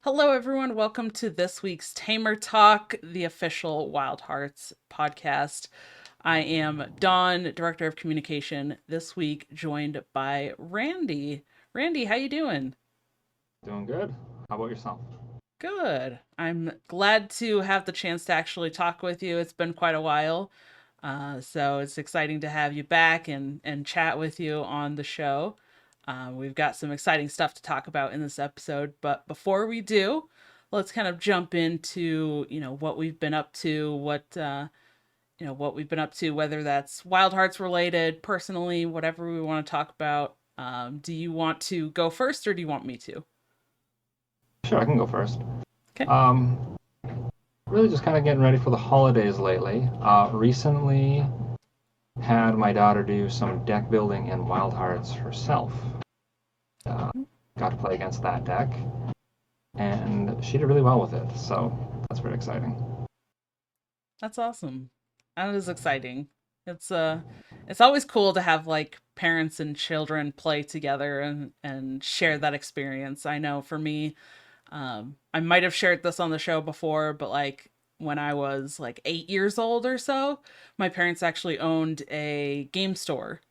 Hello, everyone. Welcome to this week's Tamer Talk, the official Wildhearts podcast. I am Dawn, Director of Communication, this week joined by Randy. Randy, how you doing? Doing good. How about yourself? Good. I'm glad to have the chance to actually talk with you. It's been quite a while. So it's exciting to have you back and chat with you on the show. We've got some exciting stuff to talk about in this episode, but before we do, let's kind of jump into what we've been up to, what we've been up to, whether that's Wild Hearts related, personally, whatever we want to talk about. Do you want to go first, or do you want me to? Sure, I can go first. Okay. Um, really just kind of getting ready for the holidays lately. Recently had my daughter do some deck building in Wild Hearts herself. Uh, Got to play against that deck, and she did really well with it. So that's pretty exciting. That's awesome. That is exciting. It's always cool to have like parents and children play together and share that experience. I know for me, I might have shared this on the show before, but like when I was like 8 years old or so, my parents actually owned a game store.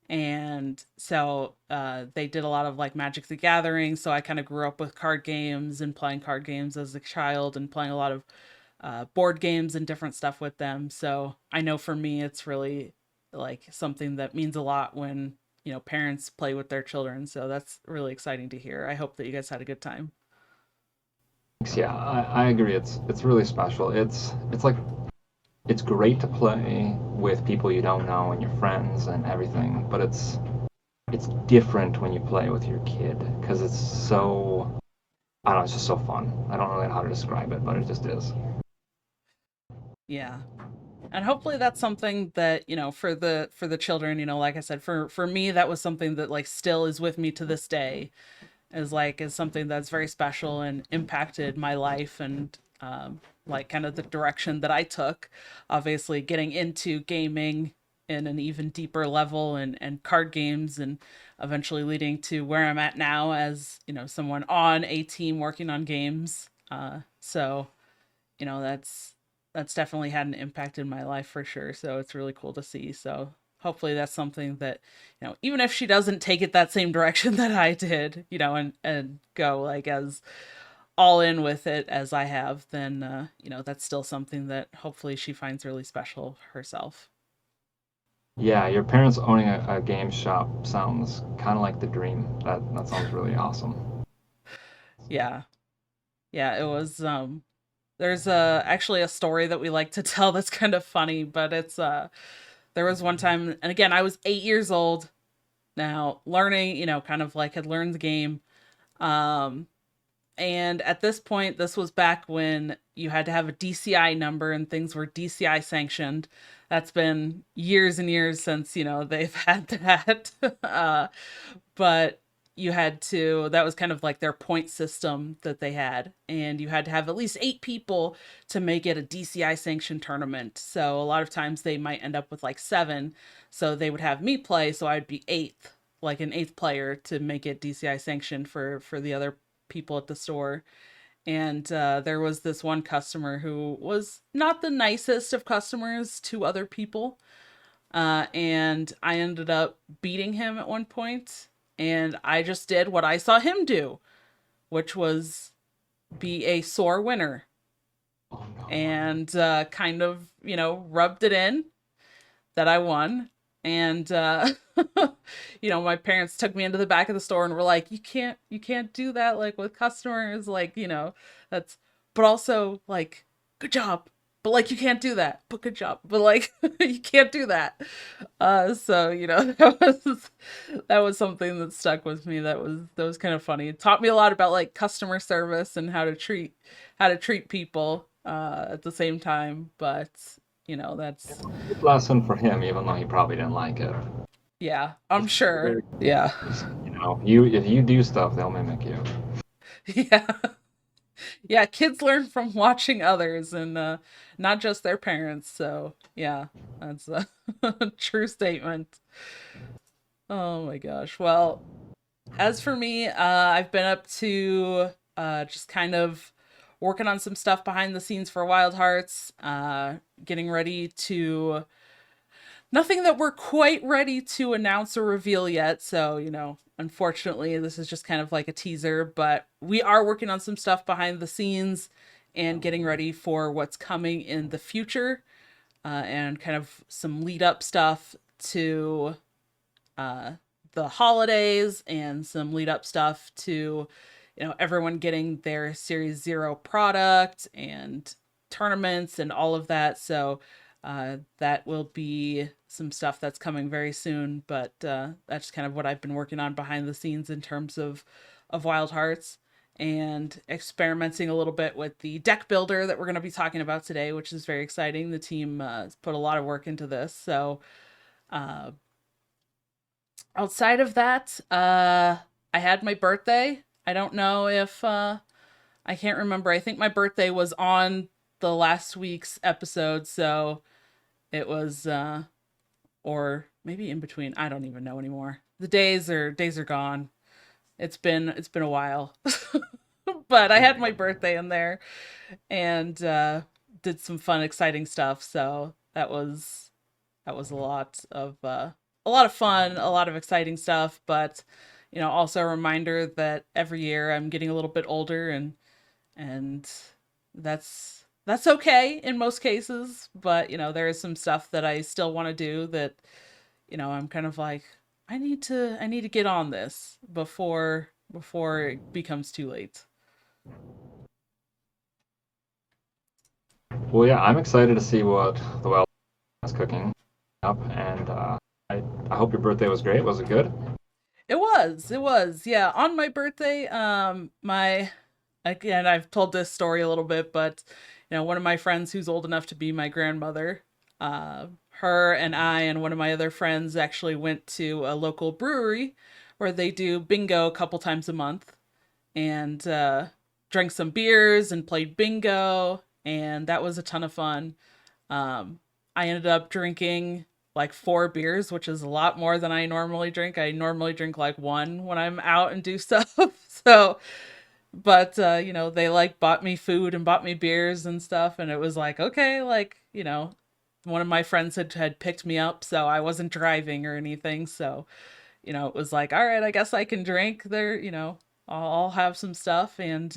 And so they did a lot of like Magic the Gathering. So I kind of grew up with card games and playing card games as a child and playing a lot of board games and different stuff with them. So I know for me, it's really like something that means a lot when, parents play with their children. So that's really exciting to hear. I hope that you guys had a good time. Yeah, I agree. It's really special. It's like it's great to play with people you don't know and your friends and everything, but it's different when you play with your kid because it's so I don't know, it's just so fun. I don't really know how to describe it, but it just is. Yeah. And hopefully that's something that, for the children, like I said, for me, that was something that like still is with me to this day, is something that's very special and impacted my life and like kind of the direction that I took. Obviously, getting into gaming in an even deeper level and card games, and eventually leading to where I'm at now as someone on a team working on games. So that's definitely had an impact in my life for sure. So it's really cool to see. So hopefully that's something that, even if she doesn't take it that same direction that I did, and go like as all in with it as I have, then that's still something that hopefully she finds really special herself. Yeah, your parents owning a game shop sounds kind of like the dream. That sounds really awesome. Yeah. Yeah, it was there's actually a story that we like to tell that's kind of funny, but it's there was one time, and again, I was 8 years old now, learning, kind of like had learned the game. Um, and at this point, this was back when you had to have a DCI number and things were DCI sanctioned. That's been years and years since, they've had that. But you had to, that was kind of like their point system that they had. And you had to have at least 8 people to make it a DCI sanctioned tournament. So a lot of times they might end up with like seven. So they would have me play. So I'd be eighth, like an eighth player to make it DCI sanctioned for the other people at the store. And there was this one customer who was not the nicest of customers to other people. And I ended up beating him at one point, and I just did what I saw him do, which was be a sore winner, Oh no. and kind of, rubbed it in that I won. And my parents took me into the back of the store and were like, you can't do that like with customers, like, that's but also like good job. But like you can't do that. But good job. But like you can't do that. So, that was something that stuck with me. That was kind of funny. It taught me a lot about like customer service and how to treat people at the same time. But that's Good lesson for him, even though he probably didn't like it. yeah, I'm Just be sure. very Yeah. cautious. You if you do stuff, they'll mimic you. Yeah. Yeah, kids learn from watching others and not just their parents. So, yeah, that's a true statement. Oh my gosh. Well, as for me, I've been up to just kind of working on some stuff behind the scenes for Wildhearts, getting ready to nothing that we're quite ready to announce or reveal yet. So, unfortunately, this is just kind of like a teaser, but we are working on some stuff behind the scenes and getting ready for what's coming in the future, and kind of some lead up stuff to uh, the holidays and some lead up stuff to, everyone getting their Series Zero product and tournaments and all of that. So that will be some stuff that's coming very soon. But that's kind of what I've been working on behind the scenes in terms of Wild Hearts, and experimenting a little bit with the deck builder that we're going to be talking about today, which is very exciting. The team has put a lot of work into this. So uh, outside of that, I had my birthday. I don't know if I can't remember. I think my birthday was on the last week's episode, so it was or maybe in between. I don't even know anymore. The days are gone. It's been a while. But I had my birthday in there, and did some fun exciting stuff. So that was a lot of fun, a lot of exciting stuff, but also a reminder that every year I'm getting a little bit older, and that's okay in most cases, but there is some stuff that I still want to do that I'm kind of like I need to get on this before it becomes too late. Well, yeah, I'm excited to see what the Wild is cooking up, and I hope your birthday was great. Was it good? It was, yeah. On my birthday, my again, I've told this story a little bit, but one of my friends who's old enough to be my grandmother, her and I and one of my other friends actually went to a local brewery where they do bingo a couple times a month, and drank some beers and played bingo, and that was a ton of fun. I ended up drinking like 4 beers, which is a lot more than I normally drink. I normally drink like one when I'm out and do stuff. So, but they like bought me food and bought me beers and stuff, and it was like, okay, like, one of my friends had picked me up, so I wasn't driving or anything. So, it was like, all right, I guess I can drink there, I'll have some stuff, and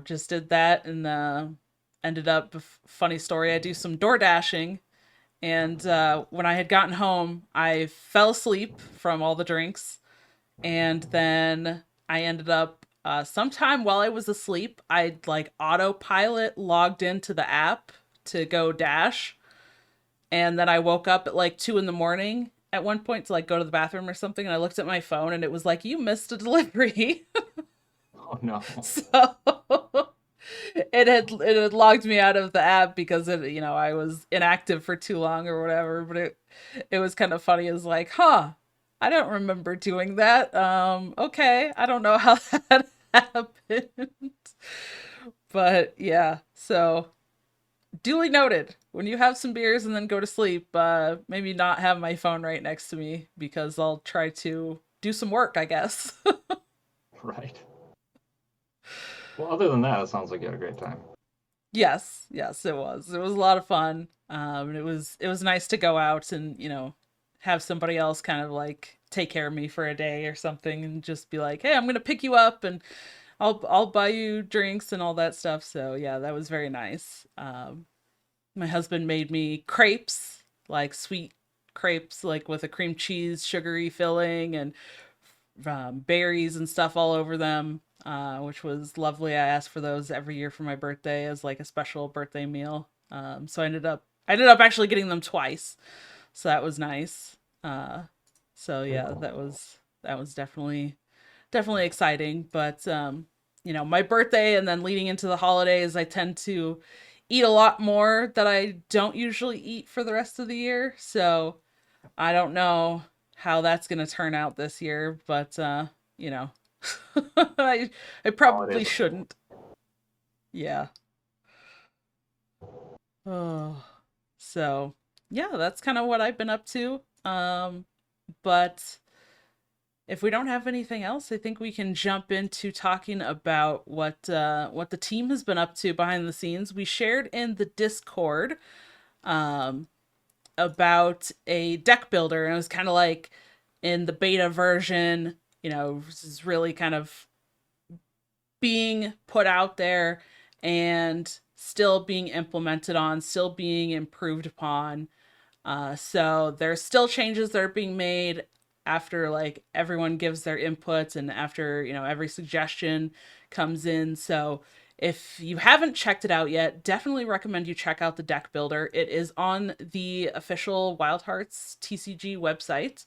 just did that, and ended up, funny story, I do some door dashing, and when I had gotten home, I fell asleep from all the drinks, and then I ended up sometime while I was asleep, I'd like autopilot logged into the app to go dash, and then I woke up at like 2 in the morning at one point to like go to the bathroom or something, and I looked at my phone and it was like, you missed a delivery. Oh no. So it had logged me out of the app because I was inactive for too long or whatever. But it was kind of funny. It's like, huh, I don't remember doing that. Okay, I don't know how that happened. But yeah, so duly noted. When you have some beers and then go to sleep, maybe not have my phone right next to me, because I'll try to do some work, I guess. Right. Well, other than that, it sounds like you had a great time. Yes, yes, it was. It was a lot of fun. And it was nice to go out and, have somebody else kind of like take care of me for a day or something, and just be like, "Hey, I'm going to pick you up, and I'll buy you drinks and all that stuff." So, yeah, that was very nice. My husband made me crepes, like sweet crepes, like with a cream cheese sugary filling, and berries and stuff all over them, which was lovely. I asked for those every year for my birthday as like a special birthday meal. So I ended up actually getting them twice, so that was nice. So Very yeah, that cool. was that was definitely exciting. But my birthday and then leading into the holidays, I tend to eat a lot more that I don't usually eat for the rest of the year. So I don't know how that's going to turn out this year, but you know, I probably Holidays are fun. shouldn't. Yeah. Oh. So, yeah, that's kind of what I've been up to. But If we don't have anything else, I think we can jump into talking about what the team has been up to behind the scenes. We shared in the Discord um, about a deck builder, and it was kind of like in the beta version. This is really kind of being put out there and still being implemented on, still being improved upon. So there's still changes that are being made after like everyone gives their inputs and after, every suggestion comes in. So if you haven't checked it out yet, definitely recommend you check out the deck builder. It is on the official Wildhearts TCG website.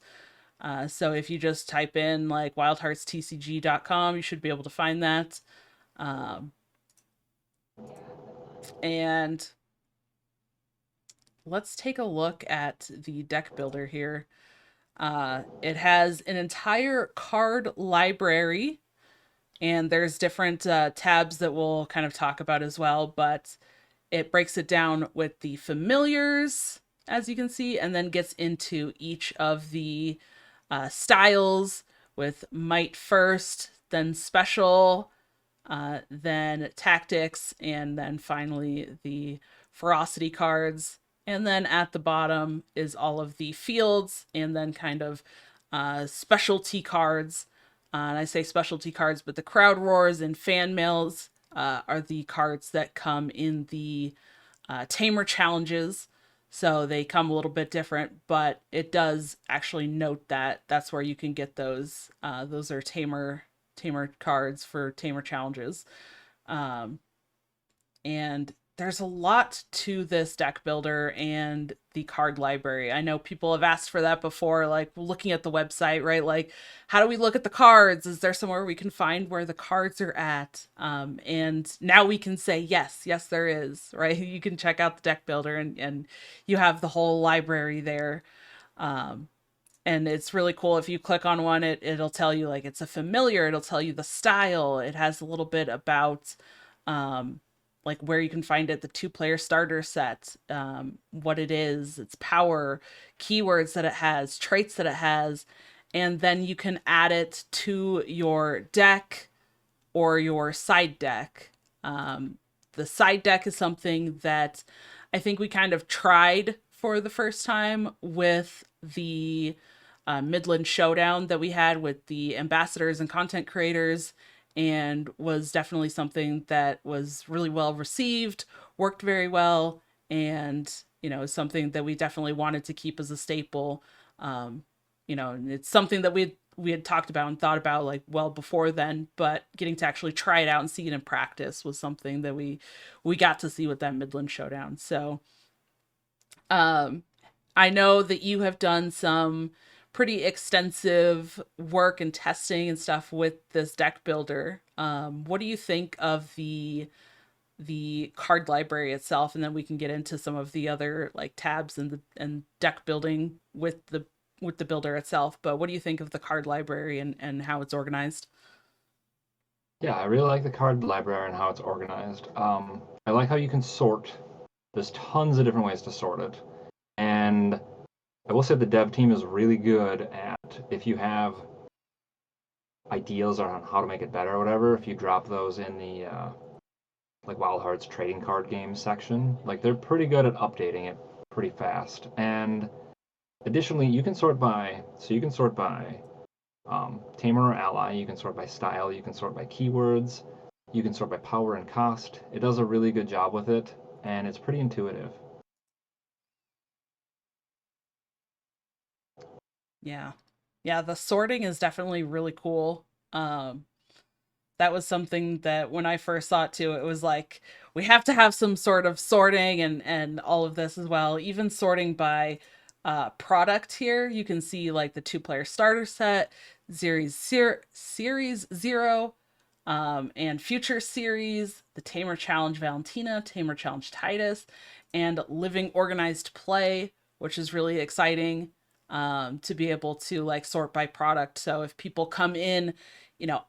So if you just type in like wildheartstcg.com, you should be able to find that. Um, and let's take a look at the deck builder here. It has an entire card library, and there's different tabs that we'll kind of talk about as well, but it breaks it down with the familiars, as you can see, and then gets into each of the styles with might first, then special, then tactics, and then finally the ferocity cards. And then at the bottom is all of the fields and then kind of specialty cards. And I say specialty cards, but the crowd roars and fan mails are the cards that come in the Tamer challenges. So they come a little bit different, but it does actually note that that's where you can get those. Those are Tamer cards for Tamer challenges. Um, and there's a lot to this deck builder and the card library. I know people have asked for that before, like looking at the website, right? Like, how do we look at the cards? Is there somewhere we can find where the cards are at? And now we can say, yes, there is, right? You can check out the deck builder and you have the whole library there. Um, and it's really cool. If you click on one, it'll tell you like it's a familiar, it'll tell you the style, it has a little bit about um like where you can find it, the two-player starter set, what it is, its power, keywords that it has, traits that it has, and then you can add it to your deck or your side deck. The side deck is something that I think we kind of tried for the first time with the Midland Showdown that we had with the ambassadors and content creators, and was definitely something that was really well received, worked very well, and is something that we definitely wanted to keep as a staple. Um, and it's something that we had talked about and thought about like well before then, but getting to actually try it out and see it in practice was something that we got to see with that Midland Showdown. So um I know that you have done some pretty extensive work and testing and stuff with this deck builder. What do you think of the card library itself, and then we can get into some of the other like tabs and deck building with the builder itself. But what do you think of the card library and how it's organized? Yeah, I really like the card library and how it's organized. I like how you can sort. There's tons of different ways to sort it. And I will say the dev team is really good at if you have ideas on how to make it better or whatever, if you drop those in the like Wild Hearts trading card games section, like they're pretty good at updating it pretty fast. And additionally, you can sort by Tamer or ally, you can sort by style, you can sort by keywords, you can sort by power and cost. It does a really good job with it, and it's pretty intuitive. Yeah. Yeah, the sorting is definitely really cool. That was something that when I first saw it too, it was like we have to have some sort of sorting and all of this as well. Even sorting by product here, you can see like the two-player starter set, series 0, and future series, the Tamer Challenge Valentina, Tamer Challenge Titus, and Living Organized Play, which is really exciting to be able to like sort by product. So if people come in,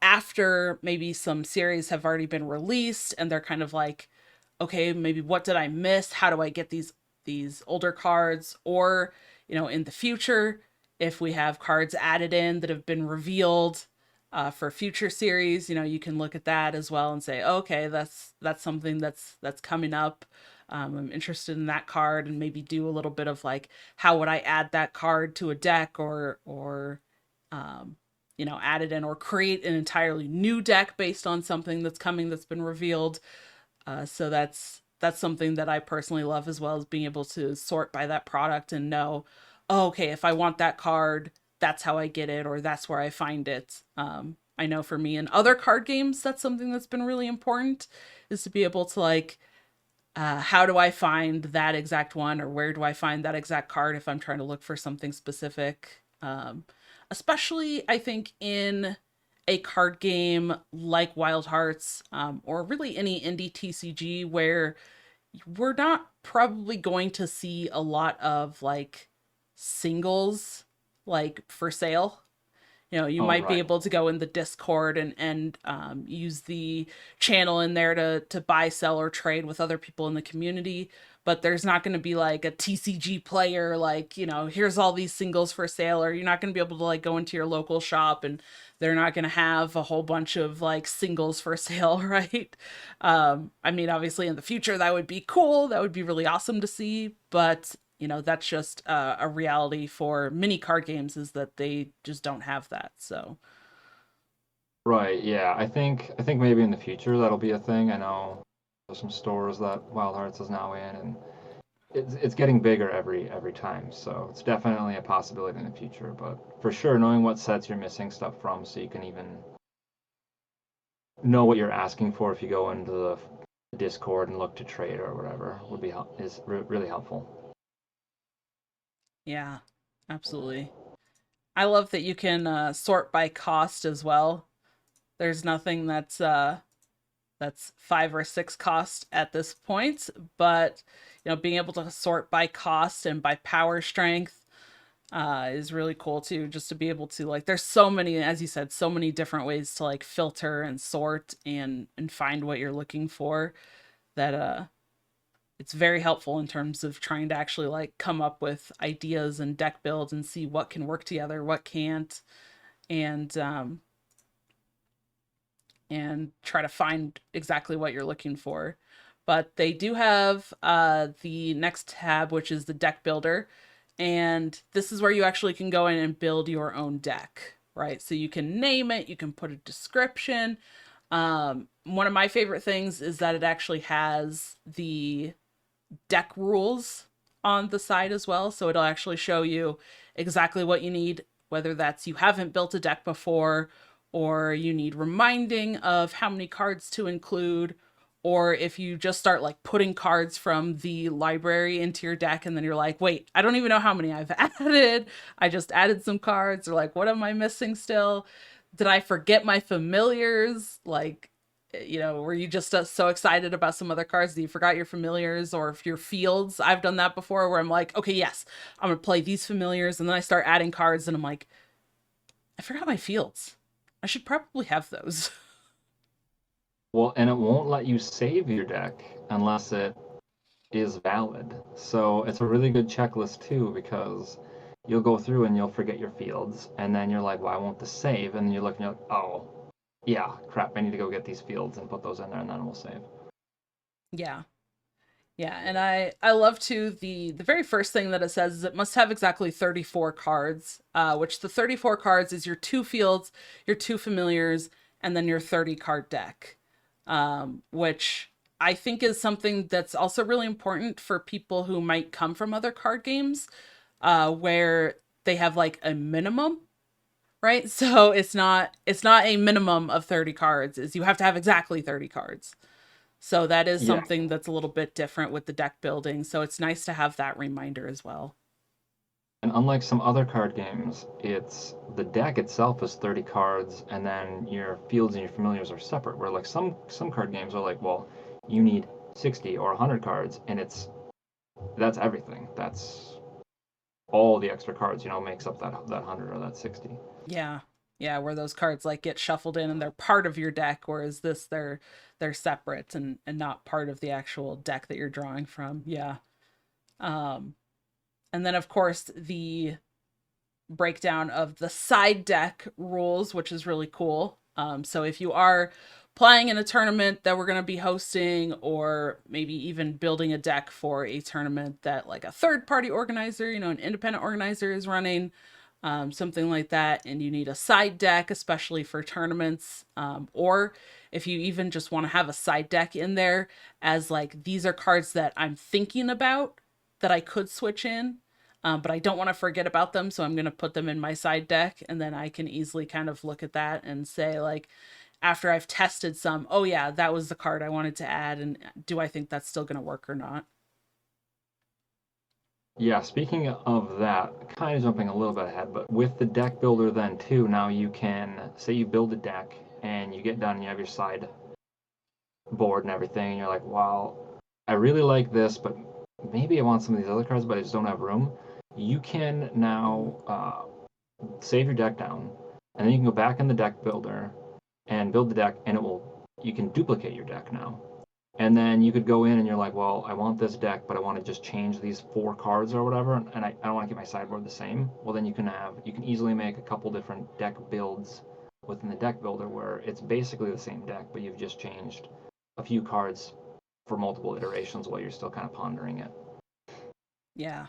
after maybe some series have already been released and they're kind of like, okay, maybe what did I miss? How do I get these older cards? Or, in the future, If we have cards added in that have been revealed for future series, you can look at that as well and say, okay, that's something that's coming up. I'm interested in that card, and maybe do a little bit of like, how would I add that card to a deck, or um, add it in, or create an entirely new deck based on something that's coming that's been revealed. So that's something that I personally love, as well as being able to sort by that product and know, oh, okay, if I want that card, that's how I get it, or that's where I find it. I know for me in other card games, that's something that's been really important, is to be able to like, how do I find that exact one, or where do I find that exact card if I'm trying to look for something specific. Especially, I think, in a card game like Wildhearts, or really any indie TCG, where we're not probably going to see a lot of like singles like for sale. You Oh, might be right. able to go in the Discord and use the channel in there to buy, sell, or trade with other people in the community. But there's not going to be like a TCG player, like, here's all these singles for sale, or you're not going to be able to like go into your local shop and they're not going to have a whole bunch of like singles for sale, right? I mean, obviously in the future that would be cool. That would be really awesome to see. But that's just a reality for many card games, is that they just don't have that. So Right, yeah. I think maybe in the future that'll be a thing. I know there's some stores that Wild Hearts is now in, and it's getting bigger every time. So it's definitely a possibility in the future. But for sure, knowing what sets you're missing stuff from, so you can even know what you're asking for if you go into the Discord and look to trade or whatever, would be is really helpful. yeah, absolutely. I love that you can sort by cost as well. There's nothing that's 5 or 6 cost at this point, but being able to sort by cost and by power strength is really cool too. Just to be able to like, there's so many, as you said, so many different ways to like filter and sort and find what you're looking for, that it's very helpful in terms of trying to actually like come up with ideas and deck builds and see what can work together, what can't, and try to find exactly what you're looking for. But they do have the next tab, which is the deck builder. And this is where you actually can go in and build your own deck, right? So you can name it, you can put a description. One of my favorite things is that it actually has the deck rules on the side as well. So it'll actually show you exactly what you need, whether that's you haven't built a deck before, or you need reminding of how many cards to include, or if you just start like putting cards from the library into your deck and then you're like, wait, I don't even know how many I've added. I just added some cards, or like, what am I missing still? Did I forget my familiars? Like, were you just so excited about some other cards that you forgot your familiars, or if your fields? I've done that before, where I'm like, okay, yes, I'm gonna play these familiars, and then I start adding cards, and I'm like, I forgot my fields. I should probably have those. Well, and it won't let you save your deck unless it is valid. So it's a really good checklist too, because you'll go through and you'll forget your fields, and then you're like, why won't this save? And you look and you're like, oh, yeah, crap, I need to go get these fields and put those in there, and then we'll save. Yeah. Yeah, and I love too, the very first thing that it says is it must have exactly 34 cards, which the 34 cards is your 2 fields, your 2 familiars, and then your 30 card deck. Which I think is something that's also really important for people who might come from other card games, where they have like a minimum, right? So it's not a minimum of 30 cards, is you have to have exactly 30 cards. So that is Yeah, something that's a little bit different with the deck building. So it's nice to have that reminder as well. and unlike some other card games, it's the deck itself is 30 cards, and then your fields and your familiars are separate. Where like some card games are like, well, you need 60 or 100 cards, and that's everything. That's all the extra cards, makes up that 100 or that 60. Yeah. Yeah, where those cards like get shuffled in and they're part of your deck, whereas this, they're separate and not part of the actual deck that you're drawing from. Yeah. Um and then of course breakdown of the side deck rules, which is really cool. So if you are playing in a tournament that we're going to be hosting, or maybe even building a deck for a tournament that like a third party organizer, an independent organizer is running, something like that, and you need a side deck, especially for tournaments, or if you even just want to have a side deck in there as like, these are cards that I'm thinking about that I could switch in, but I don't want to forget about them, so I'm going to put them in my side deck, and then I can easily kind of look at that and say, like, after I've tested some, oh yeah, that was the card I wanted to add, and do I think that's still going to work or not? Yeah, speaking of that, kind of jumping a little bit ahead, but with the deck builder then too, now you can say you build a deck and you get done and you have your side board and everything, and you're like, wow, I really like this, but maybe I want some of these other cards, but I just don't have room. You can Mm-hmm. now save your deck down, and then you can go back in the deck builder and build the deck, and you can duplicate your deck now. And then you could go in and you're like, well, I want this deck, but I want to just change these 4 cards or whatever, and I don't want to keep my sideboard the same. Well, then you can easily make a couple different deck builds within the deck builder where it's basically the same deck, but you've just changed a few cards for multiple iterations while you're still kind of pondering it. Yeah.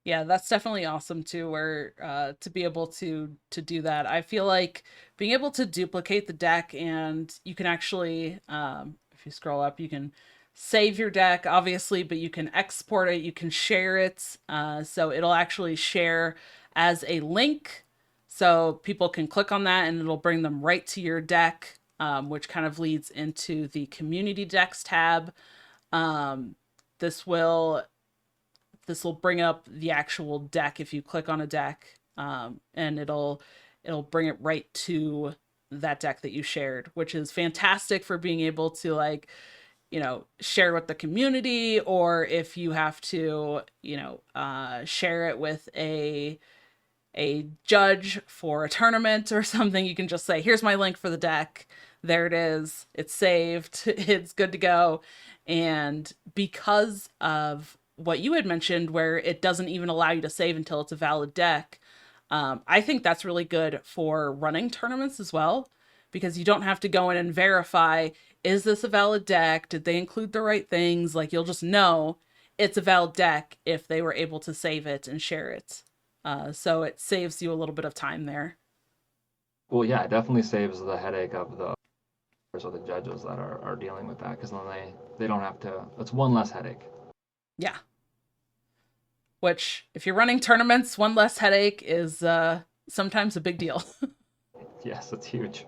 Yeah, that's definitely awesome too, where to be able to do that. I feel like being able to duplicate the deck, and you can actually, if you scroll up, you can save your deck, obviously, but you can export it, you can share it. So it'll actually share as a link. So people can click on that and it'll bring them right to your deck, which kind of leads into the community decks tab. Um, this will this will bring up the actual deck if you click on a deck, and it'll bring it right to that deck that you shared, which is fantastic for being able to, like, share with the community, or if you have to, share it with a judge for a tournament or something, you can just say, here's my link for the deck. There it is. It's saved. It's good to go. And because of what you had mentioned, where it doesn't even allow you to save until it's a valid deck, I think that's really good for running tournaments as well, because you don't have to go in and verify, is this a valid deck? Did they include the right things? Like, you'll just know it's a valid deck if they were able to save it and share it. So it saves you a little bit of time there. Well, yeah, it definitely saves the headache of the or the judges that are dealing with that because then they don't have to. It's one less headache. Yeah. Which, if you're running tournaments, one less headache is sometimes a big deal. Yes, it's huge.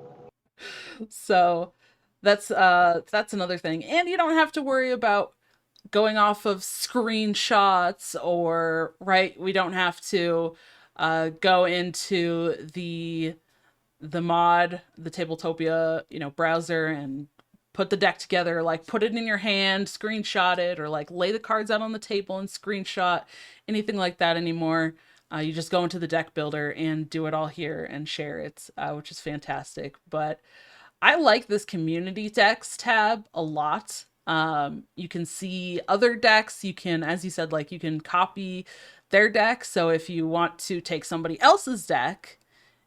So that's another thing. And you don't have to worry about going off of screenshots, or right, we don't have to go into the Tabletopia, browser, and put the deck together, like put it in your hand, screenshot it, or like lay the cards out on the table and screenshot, anything like that anymore. You just go into the deck builder and do it all here and share it, which is fantastic. But I like this community decks tab a lot. You can see other decks. You can, as you said, like, you can copy their deck. So if you want to take somebody else's deck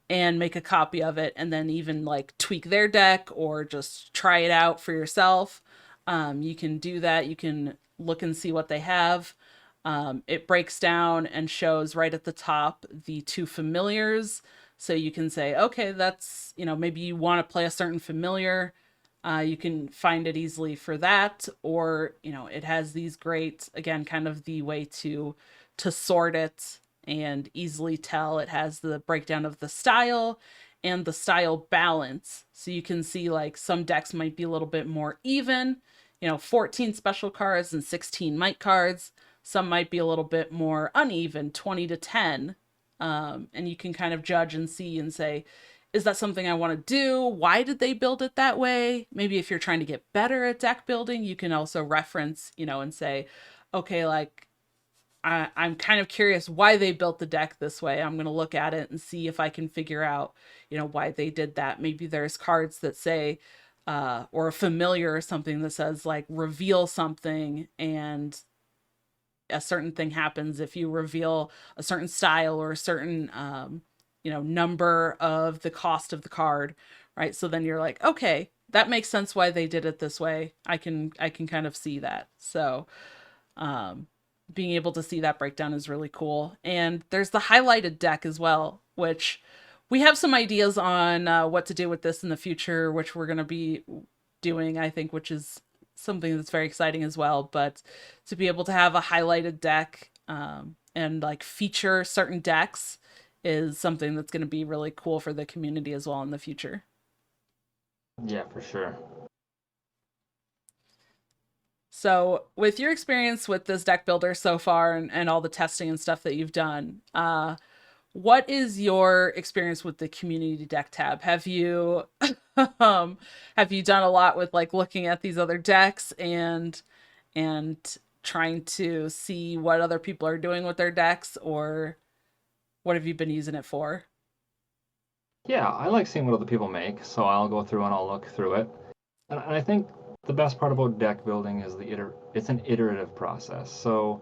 and make a copy of it, and then even like tweak their deck or just try it out for yourself, you can do that. You can look and see what they have. It breaks down and shows right at the top the 2 familiars. So you can say, okay, that's, maybe you want to play a certain familiar. You can find it easily for that. Or, it has these great, again, kind of the way to sort it and easily tell. It has the breakdown of the style and the style balance. So you can see, like, some decks might be a little bit more even, 14 special cards and 16 might cards. Some might be a little bit more uneven, 20 to 10. And you can kind of judge and see and say, is that something I want to do? Why did they build it that way? Maybe if you're trying to get better at deck building, you can also reference, and say, okay, like, I'm kind of curious why they built the deck this way. I'm going to look at it and see if I can figure out, why they did that. Maybe there's cards that say, or a familiar or something that says, like, reveal something, and a certain thing happens if you reveal a certain style or a certain number of the cost of the card, right? So then you're like, okay, that makes sense why they did it this way. I can kind of see that. So um, being able to see that breakdown is really cool. And there's the highlighted deck as well, which we have some ideas on what to do with this in the future, which we're going to be doing, I think, which is something that's very exciting as well. But to be able to have a highlighted deck and like feature certain decks is something that's going to be really cool for the community as well in the future. Yeah, for sure. So, with your experience with this deck builder so far and all the testing and stuff that you've done, what is your experience with the community deck tab? Um, have you done a lot with like looking at these other decks and trying to see what other people are doing with their decks, or what have you been using it for? Yeah, I like seeing what other people make, so I'll go through and I'll look through it. And I think the best part about deck building is it's an iterative process. So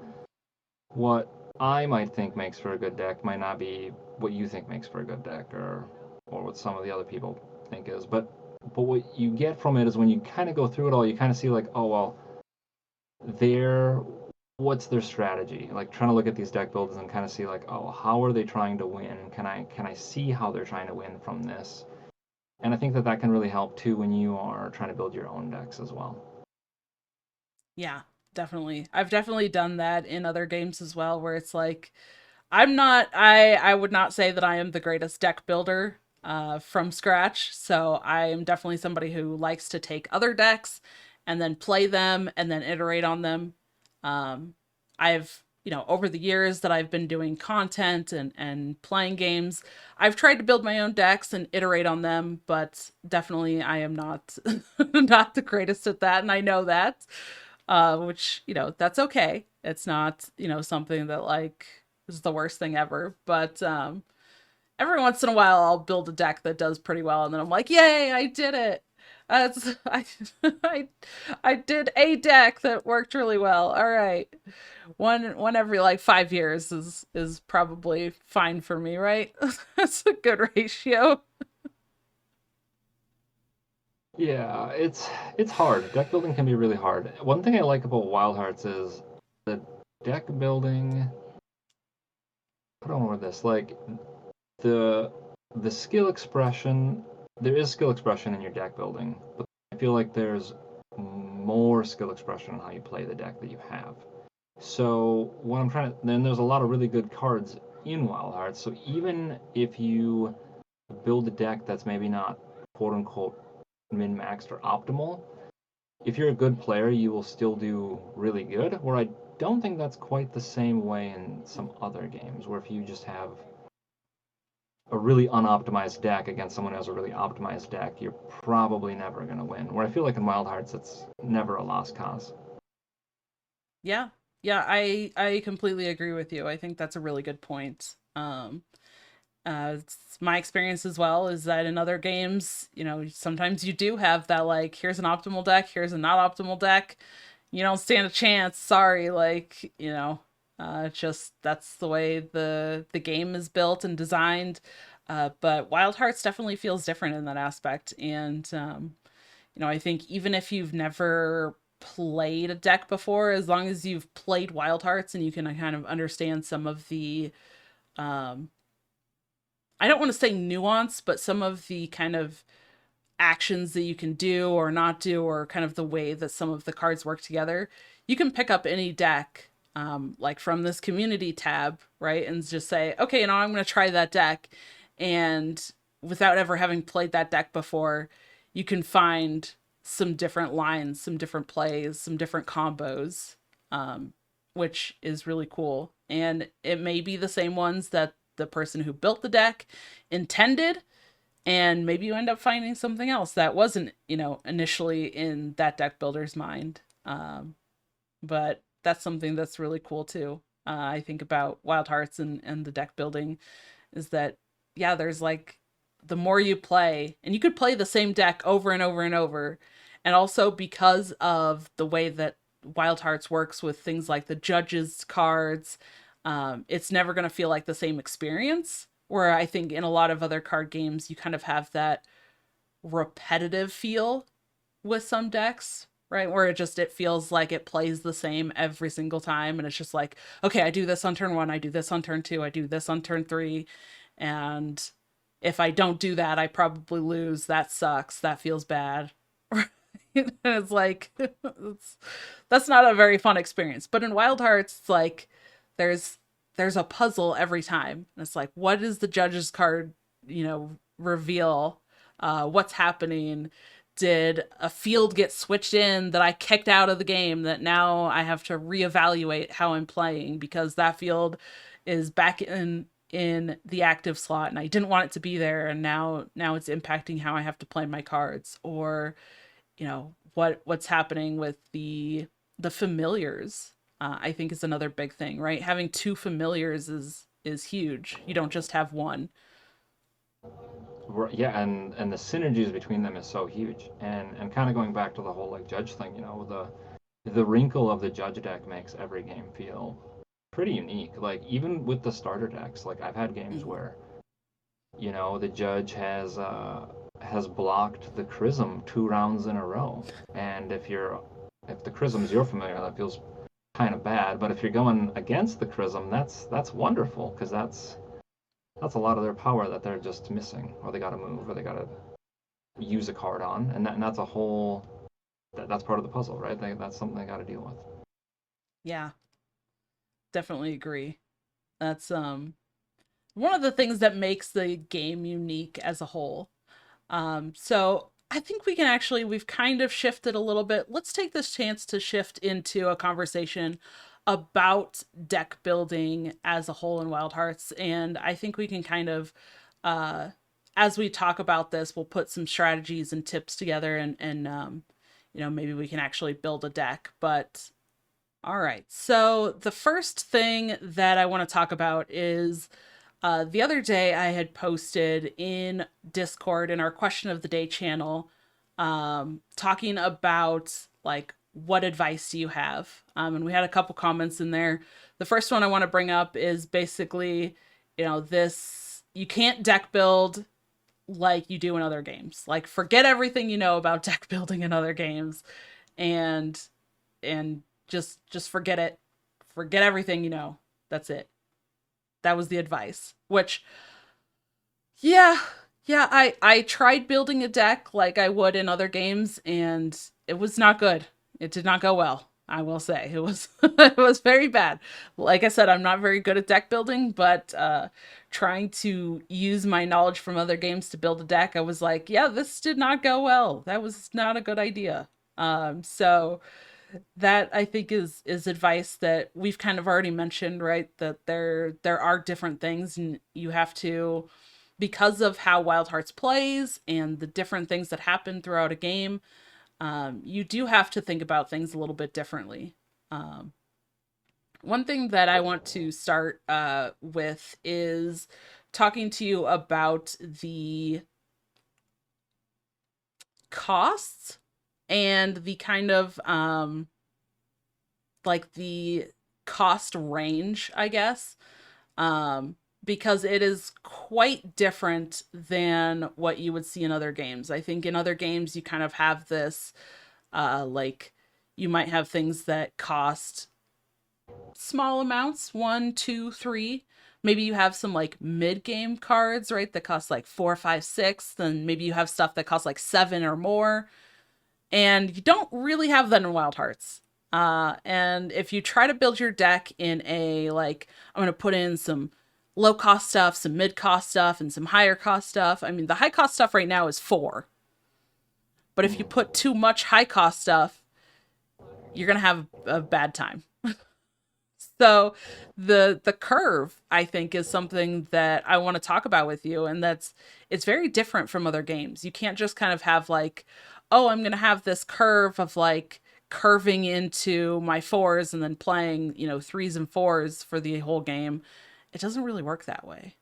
what I might think makes for a good deck might not be what you think makes for a good deck, or what some of the other people think is. But what you get from it is when you kind of go through it all, you kind of see like, oh well, their what's their strategy? Like trying to look at these deck builders and kind of see like, oh, how are they trying to win? Can I see how they're trying to win from this? And I think that can really help too when you are trying to build your own decks as well. Yeah, definitely. I've definitely done that in other games as well, where it's like I would not say that I am the greatest deck builder from scratch. So I am definitely somebody who likes to take other decks and then play them and then iterate on them. I've over the years that I've been doing content and playing games, I've tried to build my own decks and iterate on them, but definitely I am not not the greatest at that, and I know that. Which, that's okay. It's not, something that like is the worst thing ever. But every once in a while I'll build a deck that does pretty well and then I'm like, yay, I did it. That's I I did a deck that worked really well. All right. One every like 5 years is probably fine for me, right? That's a good ratio. Yeah, it's hard. Deck building can be really hard. One thing I like about Wildhearts is the deck building. Put on with this, like the the skill expression. There is skill expression in your deck building, but I feel like there's more skill expression in how you play the deck that you have. So what I'm trying to then there's a lot of really good cards in Wildhearts. So even if you build a deck that's maybe not quote unquote min maxed or optimal, if you're a good player, you will still do really good. Where I don't think that's quite the same way in some other games, where if you just have a really unoptimized deck against someone who has a really optimized deck, you're probably never going to win. Where I feel like in Wild Hearts, it's never a lost cause. Yeah. Yeah, I completely agree with you. I think that's a really good point. It's my experience as well is that in other games, sometimes you do have that like here's an optimal deck, here's a not optimal deck. You don't stand a chance. Sorry, like, just that's the way the game is built and designed. But Wild Hearts definitely feels different in that aspect. And I think even if you've never played a deck before, as long as you've played Wild Hearts and you can kind of understand some of the um I don't want to say nuance, but some of the kind of actions that you can do or not do, or kind of the way that some of the cards work together, you can pick up any deck, like from this community tab, right? And just say, okay, now I'm going to try that deck. And without ever having played that deck before, you can find some different lines, some different plays, some different combos, um, which is really cool. And it may be the same ones that the person who built the deck intended, and maybe you end up finding something else that wasn't initially in that deck builder's mind. But that's something that's really cool too. I think about Wild Hearts and the deck building is that, yeah, there's like the more you play, and you could play the same deck over and over and over, and also because of the way that Wild Hearts works with things like the judges cards, it's never going to feel like the same experience. Where I think in a lot of other card games, you kind of have that repetitive feel with some decks, right? Where it feels like it plays the same every single time, and it's just like, okay, I do this on turn one, I do this on turn two, I do this on turn three, and if I don't do that, I probably lose. That sucks. That feels bad. It's like that's not a very fun experience. But in Wild Hearts, it's like there's there's a puzzle every time. And it's like, what is the judge's card, reveal? What's happening? Did a field get switched in that I kicked out of the game that now I have to reevaluate how I'm playing because that field is back in the active slot and I didn't want it to be there, and now it's impacting how I have to play my cards? Or what's happening with the familiars? I think is another big thing, right? Having two familiars is huge. You don't just have one. Yeah, and the synergies between them is so huge. And kind of going back to the whole like judge thing, the wrinkle of the judge deck makes every game feel pretty unique. Like even with the starter decks, like I've had games Mhm. where the judge has blocked the Chrism 2 rounds in a row, and if the Chrism's your familiar, that feels kind of bad. But if you're going against the Chrism, that's wonderful because that's a lot of their power that they're just missing, or they got to move, or they got to use a card on, and that's a whole that's part of the puzzle, right? That's something they got to deal with. Yeah, definitely agree. That's one of the things that makes the game unique as a whole. So I think we've kind of shifted a little bit. Let's take this chance to shift into a conversation about deck building as a whole in Wild Hearts. And I think we can kind of, uh, as we talk about this, we'll put some strategies and tips together, and maybe we can actually build a deck. But all right. So the first thing that I want to talk about is the other day I had posted in Discord in our question of the day channel, talking about like what advice do you have? And we had a couple comments in there. The first one I want to bring up is basically, this you can't deck build like you do in other games. Like forget everything you know about deck building in other games, and just forget it. Forget everything you know. That's it. That was the advice. Which, yeah, yeah, I tried building a deck like I would in other games, and it was not good. It did not go well. I will say it was it was very bad. Like I said, I'm not very good at deck building, but trying to use my knowledge from other games to build a deck, I was like, yeah, this did not go well. That was not a good idea. So that I think is advice that we've kind of already mentioned, right? That there are different things, and you have to, because of how Wild Hearts plays and the different things that happen throughout a game, you do have to think about things a little bit differently. Um, One thing that I want to start with is talking to you about the costs and the kind of like the cost range, I guess. Because it is quite different than what you would see in other games. I think in other games you kind of have this like you might have things that cost small amounts, one, two, three. Maybe you have some like mid game cards, right? That cost like four, five, six. Then maybe you have stuff that costs like seven or more. And you don't really have that in Wild Hearts. And if you try to build your deck in a like, I'm gonna put in some low cost stuff, some mid cost stuff, and some higher cost stuff. I mean, the high cost stuff right now is four, but if you Mm. put too much high cost stuff, you're gonna have a bad time. So the curve, I think, is something that I want to talk about with you, and it's very different from other games. You can't just kind of have like, oh, I'm gonna have this curve of like curving into my fours and then playing, threes and fours for the whole game. It doesn't really work that way.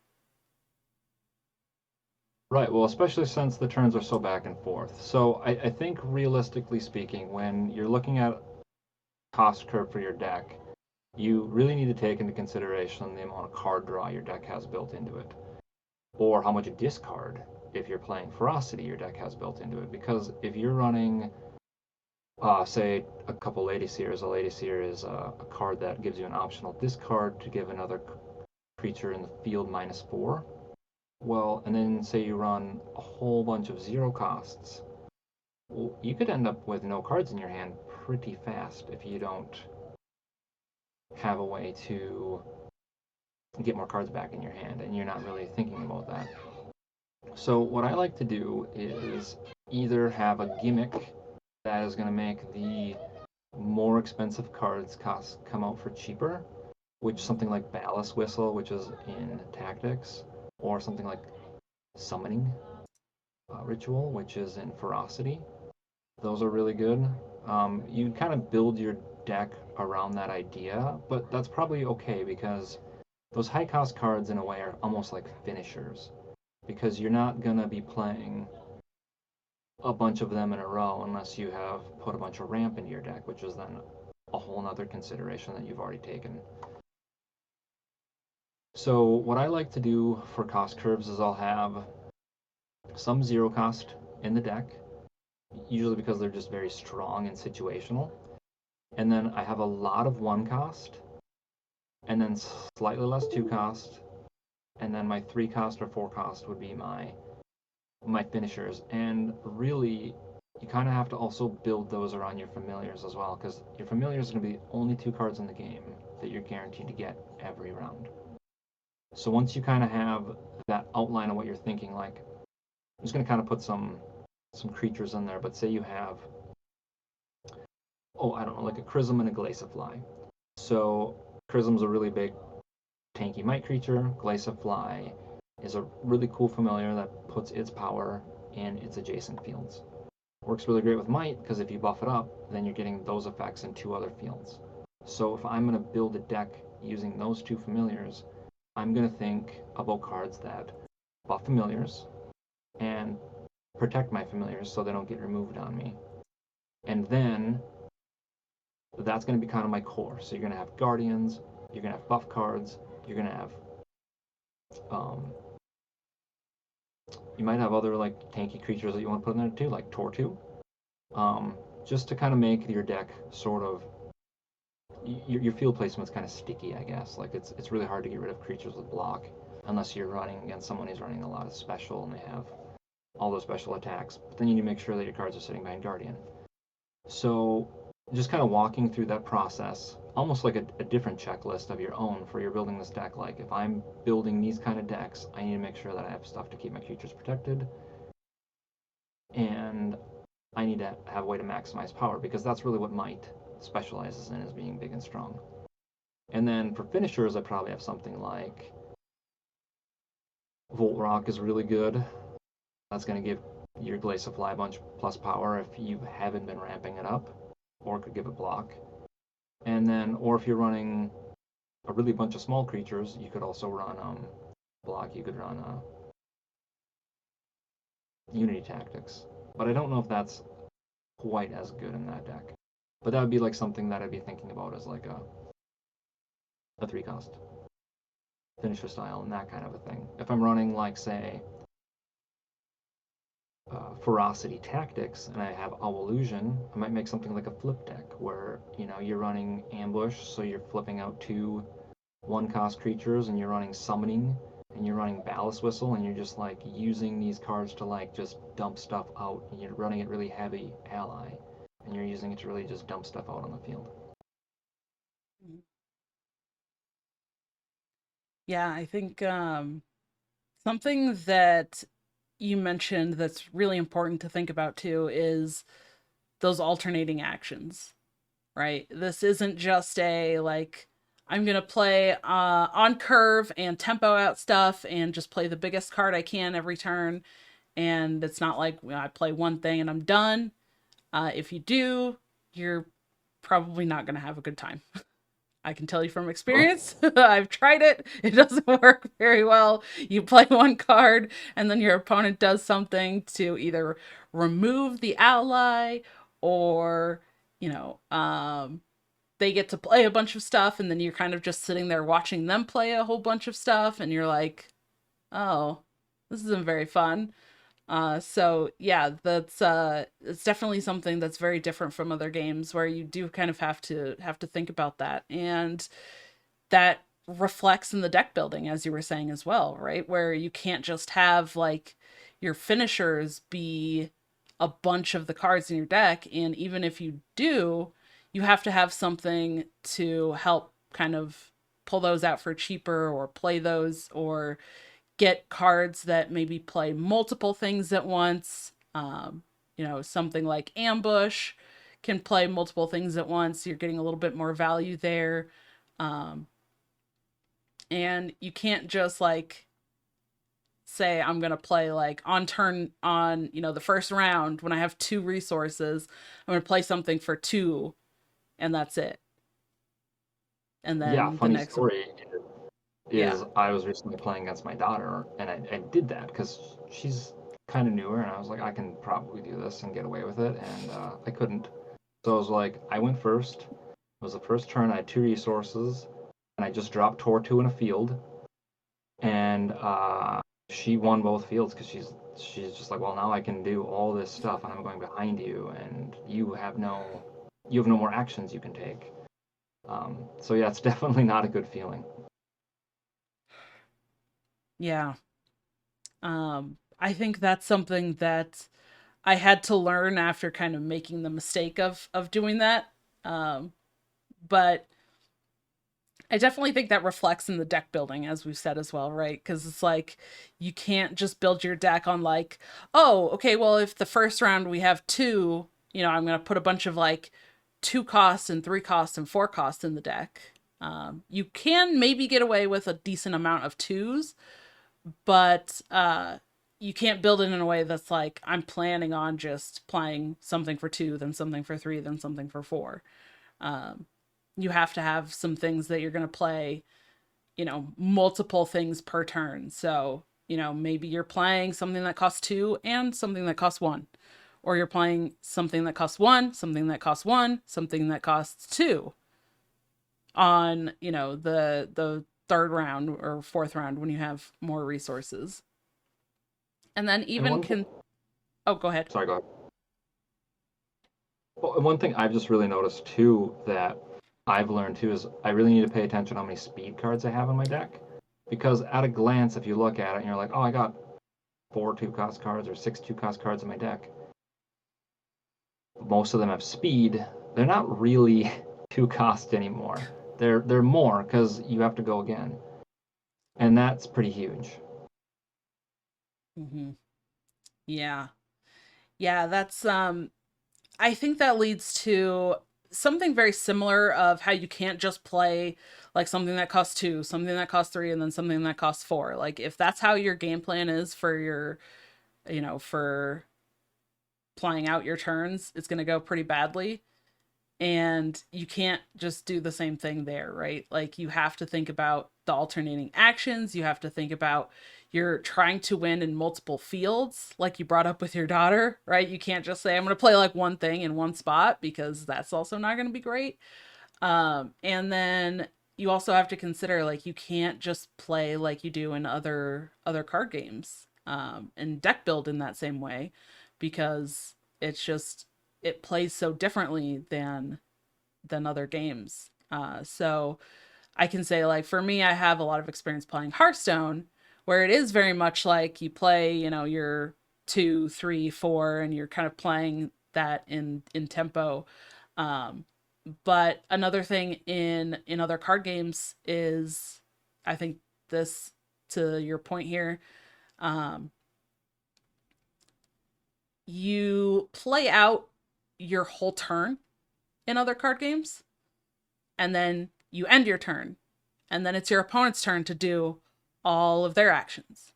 Right. Well, especially since the turns are so back and forth. So I think realistically speaking, when you're looking at cost curve for your deck, you really need to take into consideration the amount of card draw your deck has built into it, or how much discard, if you're playing Ferocity, your deck has built into it. Because if you're running, say, a couple Lady Seers, a Lady Seer is a card that gives you an optional discard to give another creature in the field -4. Well, and then say you run a whole bunch of 0 costs. Well, you could end up with no cards in your hand pretty fast if you don't have a way to get more cards back in your hand, and you're not really thinking about that. So what I like to do is either have a gimmick that is going to make the more expensive cards come out for cheaper, which something like Ballast Whistle, which is in Tactics, or something like Summoning Ritual, which is in Ferocity. Those are really good. You kind of build your deck around that idea, but that's probably okay because those high cost cards in a way are almost like finishers, because you're not gonna be playing a bunch of them in a row unless you have put a bunch of ramp into your deck, which is then a whole nother consideration that you've already taken. So what I like to do for cost curves is I'll have some 0 cost in the deck, usually because they're just very strong and situational. And then I have a lot of 1 cost, and then slightly less 2 cost, and then my 3 cost or 4 cost would be my finishers. And really, you kind of have to also build those around your familiars as well, because your familiars are going to be the only 2 cards in the game that you're guaranteed to get every round. So once you kind of have that outline of what you're thinking, like, I'm just going to kind of put some creatures in there, but say you have, oh, I don't know, like a Chrism and a Glaciafly. So Chrism's a really big tanky might creature. Glaciafly is a really cool familiar that puts its power in its adjacent fields. Works really great with might because if you buff it up, then you're getting those effects in 2 other fields. So if I'm going to build a deck using those 2 familiars, I'm going to think about cards that buff familiars and protect my familiars so they don't get removed on me. And then that's going to be kind of my core. So you're going to have Guardians, you're going to have buff cards, you're going to have you might have other like tanky creatures that you want to put in there too, like Tortu, just to kind of make your deck sort of your field placement's kind of sticky, I guess. Like it's really hard to get rid of creatures with block unless you're running against someone who's running a lot of special and they have all those special attacks. But then you need to make sure that your cards are sitting behind Guardian. So just kind of walking through that process, almost like a different checklist of your own for your building this deck. Like if I'm building these kind of decks, I need to make sure that I have stuff to keep my creatures protected, and I need to have a way to maximize power because that's really what might specializes in, is being big and strong. And then for finishers, I probably have something like Volt Rock is really good. That's going to give your Glaciafly a bunch plus power if you haven't been ramping it up, or could give it block. And then, or if you're running a really bunch of small creatures, you could also run block. You could run Unity Tactics, but I don't know if that's quite as good in that deck. But that would be like something that I'd be thinking about as like a 3 cost finisher style and that kind of a thing. If I'm running like say Ferocity Tactics and I have Illusion, I might make something like a flip deck where you're running Ambush, so you're flipping out 2 1-cost creatures, and you're running Summoning, and you're running Ballast Whistle, and you're just like using these cards to like just dump stuff out, and you're running it really heavy ally, and you're using it to really just dump stuff out on the field. Yeah, I think something that you mentioned that's really important to think about too is those alternating actions, right? This isn't just a like I'm gonna play on curve and tempo out stuff and just play the biggest card I can every turn. And it's not like I play one thing and I'm done. If you do, you're probably not gonna have a good time. I can tell you from Oh, experience. I've tried it. It doesn't work very well. You play one card, and then your opponent does something to either remove the ally or, you know, they get to play a bunch of stuff, and then you're kind of just sitting there watching them play a whole bunch of stuff, and you're like, oh, this isn't very fun. So yeah, that's it's definitely something that's very different from other games where you do kind of have to think about that. And that reflects in the deck building, as you were saying as well, right? Where you can't just have like your finishers be a bunch of the cards in your deck, and even if you do, you have to have something to help kind of pull those out for cheaper, or play those, or get cards that maybe play multiple things at once. Something like ambush can play multiple things at once. You're getting a little bit more value there. Um, and you can't just like say I'm going to play like on turn on, the first round when I have two resources, I'm going to play something for two and that's it. And Yeah, then the funny next, story yeah. is I was recently playing against my daughter, and I did that because she's kind of newer, and I was like, I can probably do this and get away with it, and I couldn't. So I was like, I went first. It was the first turn. I had two resources, and I just dropped Tortu in a field, and she won both fields because she's just like, well, now I can do all this stuff, and I'm going behind you, and you have no more actions you can take. So yeah, it's definitely not a good feeling. Yeah. I think that's something that I had to learn after kind of making the mistake of doing that. Um, but I definitely think that reflects in the deck building, as we've said as well, right? Because it's like you can't just build your deck on like, oh, okay, well, if the first round we have two, I'm gonna put a bunch of like two costs and three costs and four costs in the deck. You can maybe get away with a decent amount of twos, but you can't build it in a way that's like I'm planning on just playing something for two, then something for three, then something for four. Um, you have to have some things that you're going to play, multiple things per turn. So, maybe you're playing something that costs two and something that costs one. Or you're playing something that costs one, something that costs one, something that costs two on, the third round or fourth round when you have more resources. And then And even one thing, can oh, go ahead. sorry, go ahead. Well, and one thing I've just really noticed too that I've learned too is I really need to pay attention to how many speed cards I have in my deck. Because at a glance, if you look at it and you're like, oh, I got four two cost cards or six two cost cards in my deck, most of them have speed. They're not really two cost anymore. They're more because you have to go again, and that's pretty huge. Hmm. Yeah. Yeah, that's I think that leads to something very similar of how you can't just play like something that costs two, something that costs three, and then something that costs four. Like if that's how your game plan is for for playing out your turns, it's gonna go pretty badly. And you can't just do the same thing there, right? Like you have to think about the alternating actions. You have to think about you're trying to win in multiple fields, like you brought up with your daughter, right? You can't just say I'm going to play like one thing in one spot because that's also not going to be great. And then you also have to consider like you can't just play like you do in other card games, and deck build in that same way, because it's just it plays so differently than other games. So I can say like for me, I have a lot of experience playing Hearthstone, where it is very much like you play, your two, three, four, and you're kind of playing that in tempo. Um, but another thing in other card games is, I think this to your point here, um, you play out your whole turn in other card games, and then you end your turn, and then it's your opponent's turn to do all of their actions.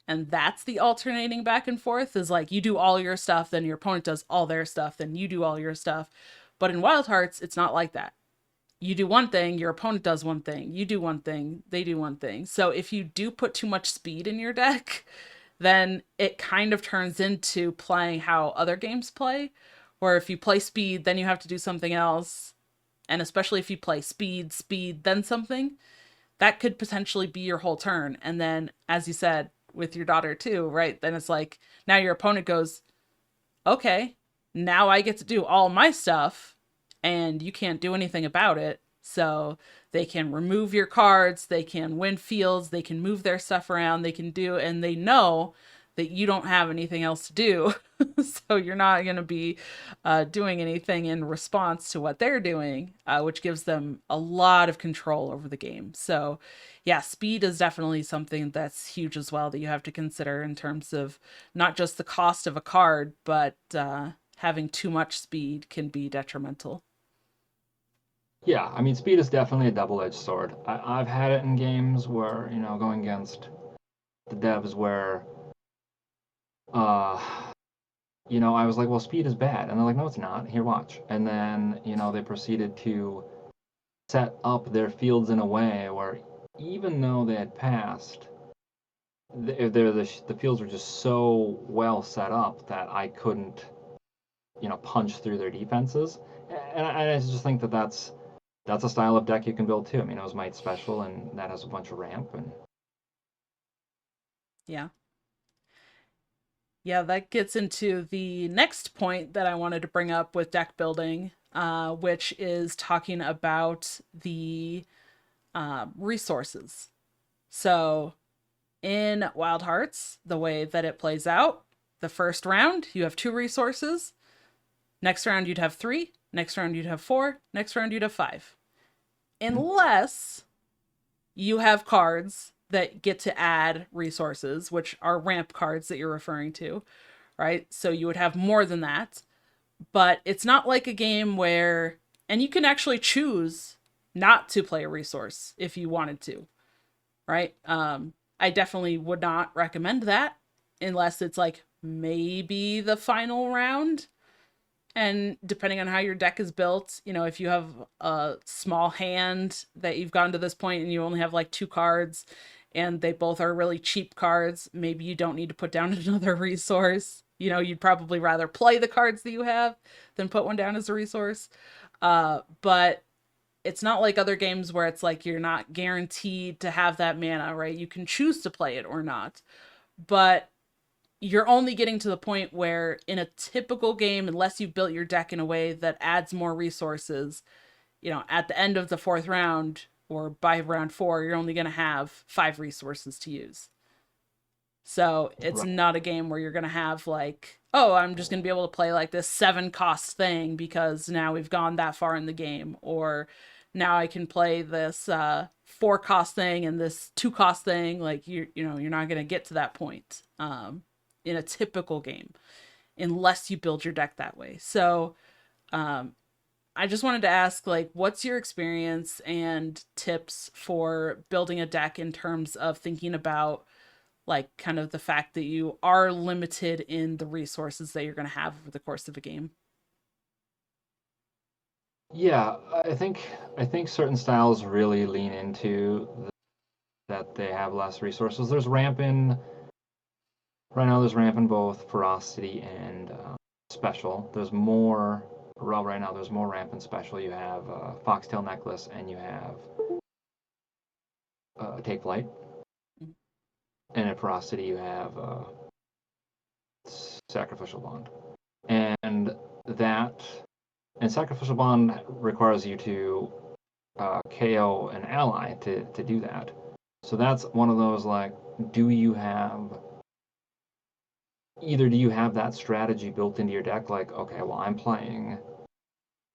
And that's the alternating back and forth, is like you do all your stuff, then your opponent does all their stuff, then you do all your stuff. But in Wildhearts, it's not like that. You do one thing, your opponent does one thing, you do one thing, they do one thing. So if you do put too much speed in your deck, then it kind of turns into playing how other games play, where if you play speed, then you have to do something else, And especially if you play speed, speed, then something, that could potentially be your whole turn. And then, as you said, with your daughter too, right? Then it's like now your opponent goes, okay, now I get to do all my stuff and you can't do anything about it. So they can remove your cards, they can win fields, they can move their stuff around, they can do, and they know that you don't have anything else to do. So you're not going to be doing anything in response to what they're doing, which gives them a lot of control over the game. So, yeah, speed is definitely something that's huge as well that you have to consider in terms of not just the cost of a card, but having too much speed can be detrimental. Yeah, I mean, speed is definitely a double-edged sword. I've had it in games where, going against the devs where, uh, I was like, well, speed is bad. And they're like, no, it's not. Here, watch. And then, they proceeded to set up their fields in a way where even though they had passed, the fields were just so well set up that I couldn't, punch through their defenses. And I just think that that's a style of deck you can build too. I mean, it was Might Special, and that has a bunch of ramp. And Yeah. Yeah, that gets into the next point that I wanted to bring up with deck building, which is talking about the resources. So in Wildhearts, the way that it plays out, the first round, you have two resources. Next round, you'd have three. Next round, you'd have four. Next round, you'd have five. Unless you have cards that get to add resources, which are ramp cards that you're referring to, right? So you would have more than that. But it's not like a game where, and you can actually choose not to play a resource if you wanted to, right? I definitely would not recommend that unless it's like maybe the final round. And depending on how your deck is built, if you have a small hand that you've gotten to this point and you only have like two cards and they both are really cheap cards, maybe you don't need to put down another resource. You'd probably rather play the cards that you have than put one down as a resource. But it's not like other games where it's like you're not guaranteed to have that mana, right? You can choose to play it or not. But you're only getting to the point where in a typical game, unless you built your deck in a way that adds more resources, at the end of the fourth round or by round four, you're only going to have five resources to use. So it's right, not a game where you're going to have like, oh, I'm just going to be able to play like this 7 cost thing because now we've gone that far in the game. Or now I can play this 4 cost thing and this 2 cost thing. Like you're not going to get to that point in a typical game unless you build your deck that way. So um, I just wanted to ask, like, what's your experience and tips for building a deck in terms of thinking about like kind of the fact that you are limited in the resources that you're going to have over the course of a game? yeah, I think certain styles really lean into that they have less resources. There's ramp in right now. There's ramp in both ferocity and special. There's more. Well, right now there's more ramp in special. You have foxtail necklace and you have take flight. And in ferocity you have sacrificial bond. And that and sacrificial bond requires you to KO an ally to do that. So that's one of those like, do you have either do you have that strategy built into your deck? Like, okay, well,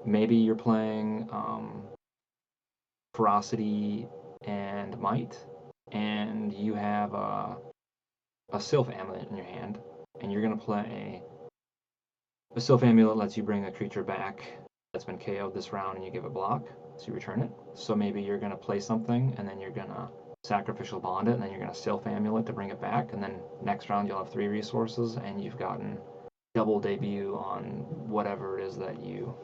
maybe you're playing ferocity and might, and you have a Sylph Amulet in your hand, and you're gonna play a Sylph Amulet lets you bring a creature back that's been KO'd this round, and you give it block, so you return it. So maybe you're gonna play something, and then you're gonna sacrificial bond it, and then you're gonna Sylph Amulet to bring it back, and then next round you'll have 3 resources, and you've gotten double debut on whatever it is that you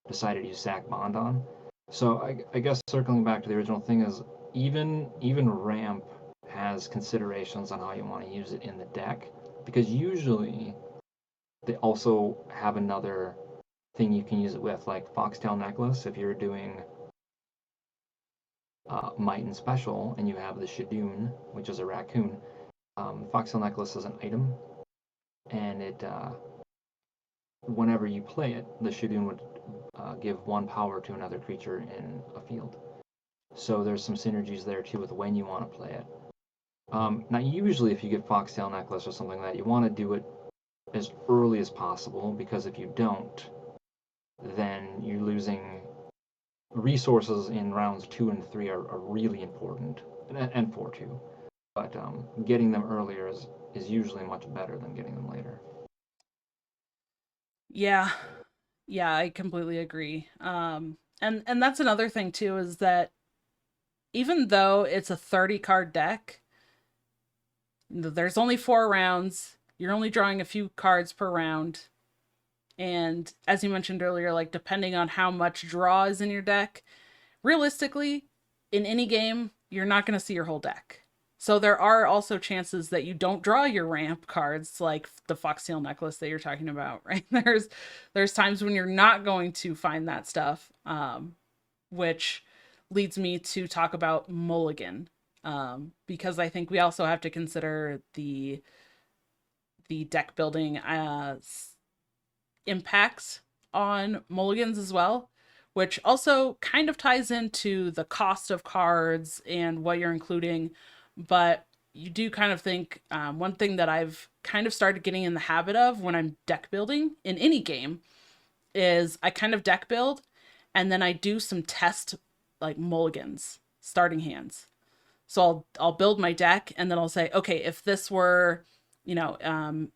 decided you sack bond on. So I guess circling back to the original thing is even ramp has considerations on how you want to use it in the deck, because usually they also have another thing you can use it with, like Foxtail Necklace, if you're doing Might and Special and you have the Shadoon, which is a raccoon. Foxtail Necklace is an item, and it whenever you play it, the Shadoon would give one power to another creature in a field. So there's some synergies there too with when you want to play it. Now, usually, if you get Foxtail Necklace or something like that, you want to do it as early as possible, because if you don't, then you're losing resources in rounds 2 and 3 are really important, and 4 too. But getting them earlier is usually much better than getting them later. Yeah. Yeah, I completely agree. And that's another thing too, is that even though it's a 30 card deck, there's only 4 rounds. You're only drawing a few cards per round. And as you mentioned earlier, like depending on how much draw is in your deck, realistically, in any game, you're not going to see your whole deck. So there are also chances that you don't draw your ramp cards, like the Foxtail Necklace that you're talking about, right? There's times when you're not going to find that stuff, which leads me to talk about Mulligan, because I think we also have to consider the deck building impacts on mulligans as well, which also kind of ties into the cost of cards and what you're including. But you do kind of think, one thing that I've kind of started getting in the habit of when I'm deck building in any game is I kind of deck build and then I do some test like mulligans, starting hands. So I'll build my deck and then I'll say, okay, if this were, you know,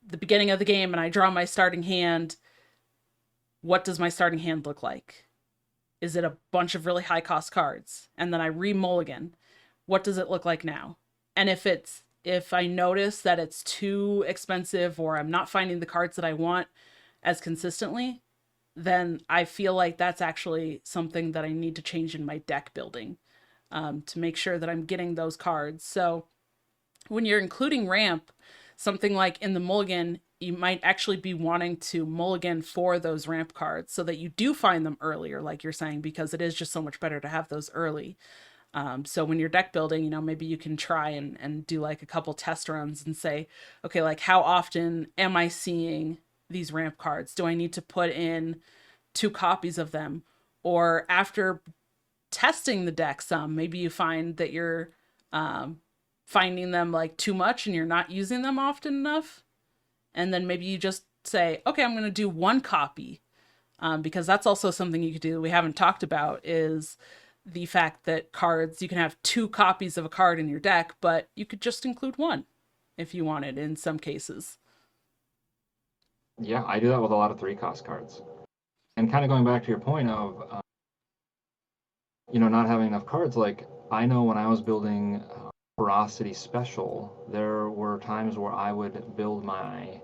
the beginning of the game and I draw my starting hand, what does my starting hand look like? Is it a bunch of really high cost cards? And then I re-mulligan. What does it look like now? And if I notice that it's too expensive or I'm not finding the cards that I want as consistently, then I feel like that's actually something that I need to change in my deck building, to make sure that I'm getting those cards. So when you're including ramp, something like in the mulligan, you might actually be wanting to mulligan for those ramp cards so that you do find them earlier, like you're saying, because it is just so much better to have those early. So when you're deck building, maybe you can try and do like a couple test runs and say, okay, like how often am I seeing these ramp cards? Do I need to put in 2 copies of them? Or after testing the deck some, maybe you find that you're um, finding them like too much and you're not using them often enough. And then maybe you just say, okay, I'm going to do 1 copy, because that's also something you could do we haven't talked about, is the fact that cards, you can have 2 copies of a card in your deck, but you could just include one if you wanted in some cases. Yeah, I do that with a lot of 3 cost cards. And kind of going back to your point of not having enough cards. Like, I know when I was building Ferocity Special, there were times where I would build my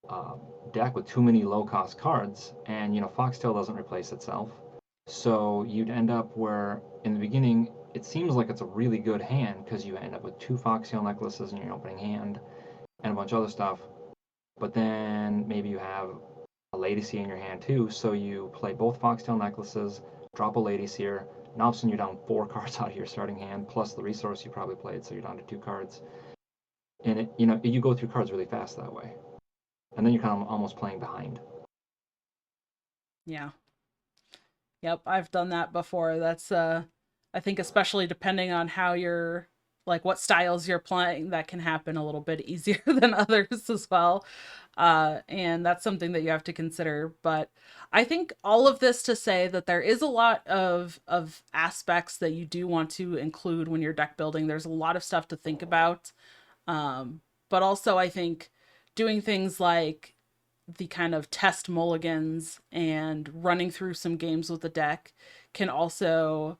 uh, deck with too many low cost cards, and Foxtail doesn't replace itself. So you'd end up where in the beginning it seems like it's a really good hand because you end up with 2 Foxtail Necklaces in your opening hand and a bunch of other stuff. But then maybe you have a Lady Seer in your hand too, so you play both Foxtail Necklaces, drop a Lady Seer, and all of a sudden you're down 4 cards out of your starting hand, plus the resource you probably played, so you're down to 2 cards. And you go through cards really fast that way, and then you're kind of almost playing behind. Yeah. Yep, I've done that before. That's I think especially depending on how you're, like what styles you're playing, that can happen a little bit easier than others as well. And that's something that you have to consider. But I think all of this to say that there is a lot of aspects that you do want to include when you're deck building. There's a lot of stuff to think about. But also I think doing things like the kind of test mulligans and running through some games with the deck can also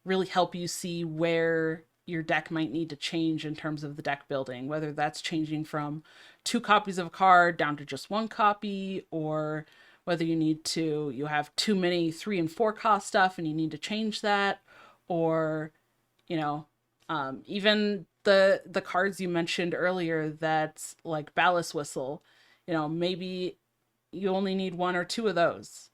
really help you see where your deck might need to change in terms of the deck building, whether that's changing from 2 copies of a card down to just 1 copy, or whether you have too many 3 and 4 cost stuff and you need to change that, or you know even the cards you mentioned earlier, that's like Ballast Whistle, maybe you only need one or two of those.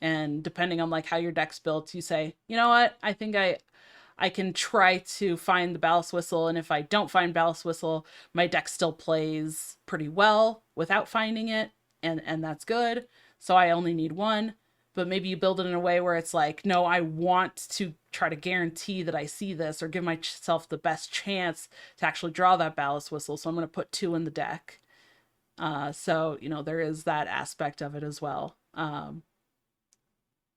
And depending on like how your deck's built, you say, you know what, I think I can try to find the ballast whistle, and if I don't find ballast whistle, my deck still plays pretty well without finding it, and that's good. So I only need one. But maybe you build it in a way where it's like, no, I want to try to guarantee that I see this or give myself the best chance to actually draw that ballast whistle. So I'm going to put two in the deck. So, there is that aspect of it as well.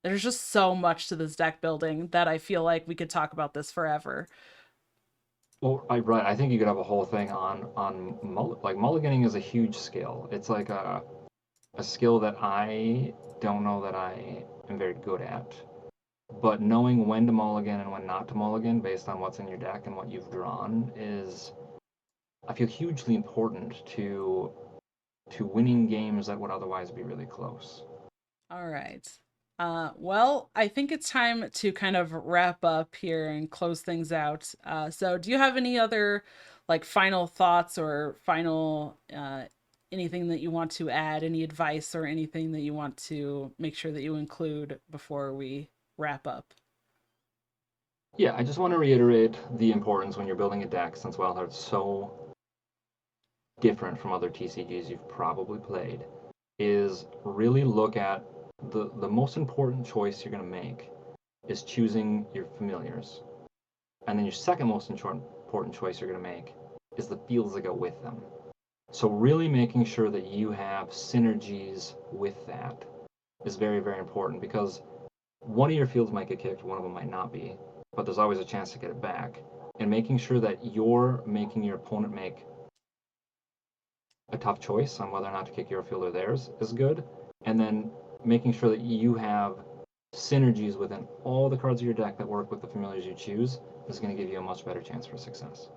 There's just so much to this deck building that I feel like we could talk about this forever. Well, right. I think you could have a whole thing like mulliganing is a huge skill. It's like a skill that I don't know that I am very good at. But knowing when to mulligan and when not to mulligan based on what's in your deck and what you've drawn is, I feel, hugely important to winning games that would otherwise be really close. All right. Well, I think it's time to kind of wrap up here and close things out. So do you have any other like final thoughts or final anything that you want to add, any advice or anything that you want to make sure that you include before we wrap up? Yeah, I just want to reiterate the importance when you're building a deck, since Wildhearts so different from other TCGs you've probably played, is really look at the most important choice you're going to make is choosing your familiars. And then your second most important choice you're going to make is the fields that go with them. So really making sure that you have synergies with that is very, very important, because one of your fields might get kicked, one of them might not be, but there's always a chance to get it back. And making sure that you're making your opponent make a tough choice on whether or not to kick your field or theirs is good. And then making sure that you have synergies within all the cards of your deck that work with the familiars you choose is going to give you a much better chance for success.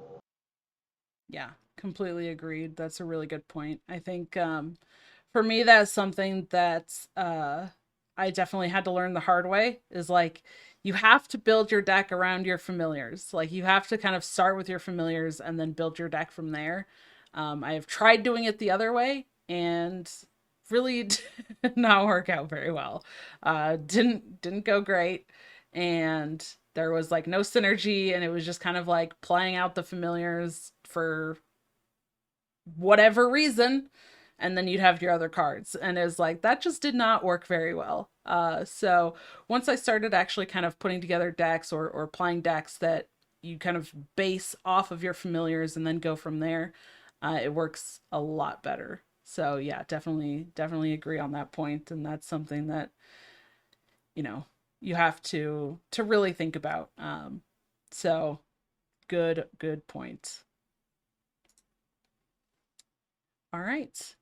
Yeah, completely agreed. That's a really good point. I think for me that's something that I definitely had to learn the hard way is like you have to build your deck around your familiars. Like you have to kind of start with your familiars and then build your deck from there. I have tried doing it the other way and really did not work out very well. Didn't go great, and there was like no synergy, and it was just kind of like playing out the familiars for whatever reason, and then you'd have your other cards, and it was like that just did not work very well. So once I started actually kind of putting together decks or playing decks that you kind of base off of your familiars and then go from there, it works a lot better. So yeah, definitely agree on that point, and that's something that you know you have to really think about. So good point. All right.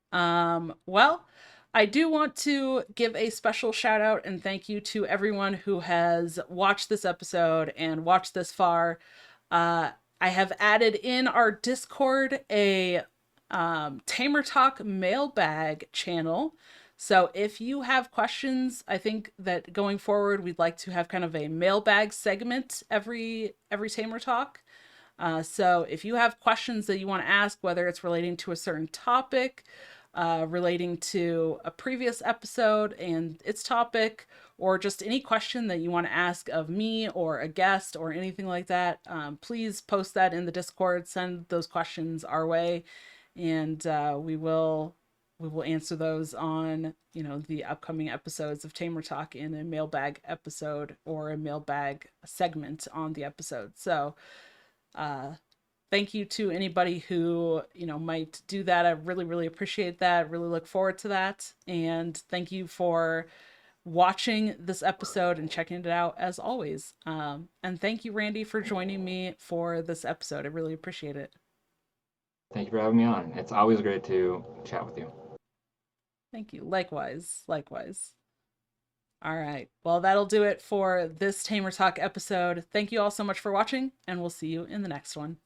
Well, I do want to give a special shout out and thank you to everyone who has watched this episode and watched this far. I have added in our Discord a Tamer Talk mailbag channel. So if you have questions, I think that going forward we'd like to have kind of a mailbag segment every Tamer Talk. So if you have questions that you want to ask, whether it's relating to a certain topic, relating to a previous episode and its topic, or just any question that you want to ask of me or a guest or anything like that, please post that in the Discord. Send those questions our way, and we will answer those on the upcoming episodes of Tamer Talk in a mailbag episode or a mailbag segment on the episode. So thank you to anybody who might do that. I really appreciate that, really look forward to that, and thank you for watching this episode and checking it out as always. And thank you, Randy, for joining me for this episode. I really appreciate it. Thank you for having me on. It's always great to chat with you. Thank you. Likewise. All right, well, that'll do it for this Tamer Talk episode. Thank you all so much for watching, and we'll see you in the next one.